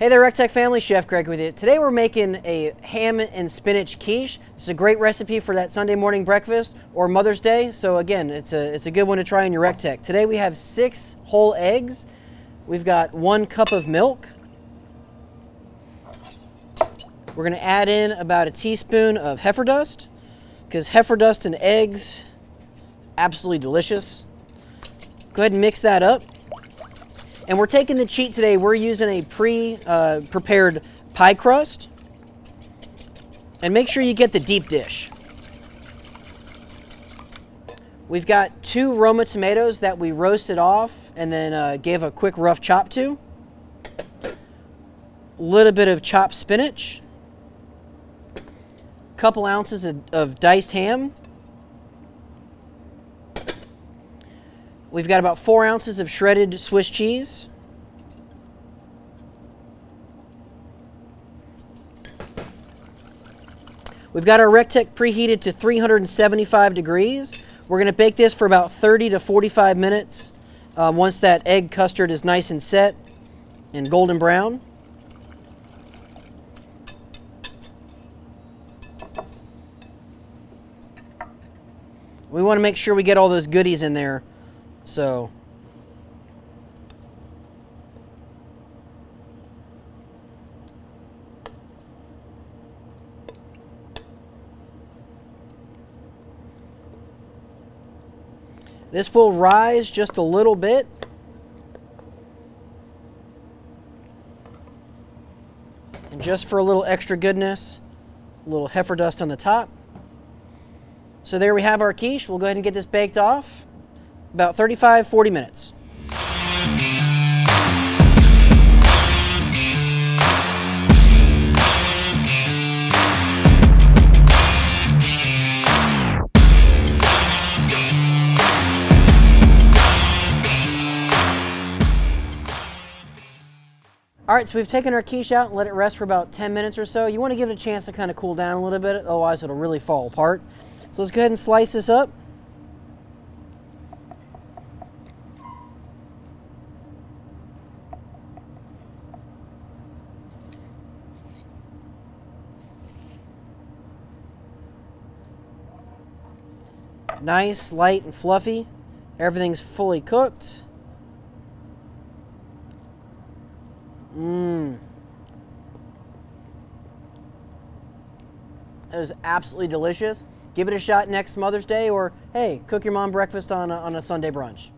Hey there, REC TEC family, Chef Greg with you. Today we're making a ham and spinach quiche. This is a great recipe for that Sunday morning breakfast or Mother's Day. So again, it's a good one to try in your REC TEC. Today we have 6 whole eggs. We've got 1 cup of milk. We're gonna add in about a teaspoon of heifer dust, because heifer dust and eggs, absolutely delicious. Go ahead and mix that up. And we're taking the cheat today. We're using a pre-prepared pie crust. And make sure you get the deep dish. We've got 2 Roma tomatoes that we roasted off and then gave a quick rough chop to. A little bit of chopped spinach. A couple ounces of diced ham. We've got about 4 ounces of shredded Swiss cheese. We've got our REC TEC preheated to 375 degrees. We're going to bake this for about 30 to 45 minutes once that egg custard is nice and set and golden brown. We want to make sure we get all those goodies in there. So this will rise just a little bit. And just for a little extra goodness, a little heifer dust on the top. So there we have our quiche. We'll go ahead and get this baked off. About 35-40 minutes. All right, so we've taken our quiche out and let it rest for about 10 minutes or so. You want to give it a chance to kind of cool down a little bit, otherwise it'll really fall apart. So let's go ahead and slice this up. Nice, light, and fluffy. Everything's fully cooked. That is absolutely delicious. Give it a shot next Mother's Day, or hey, cook your mom breakfast on a Sunday brunch.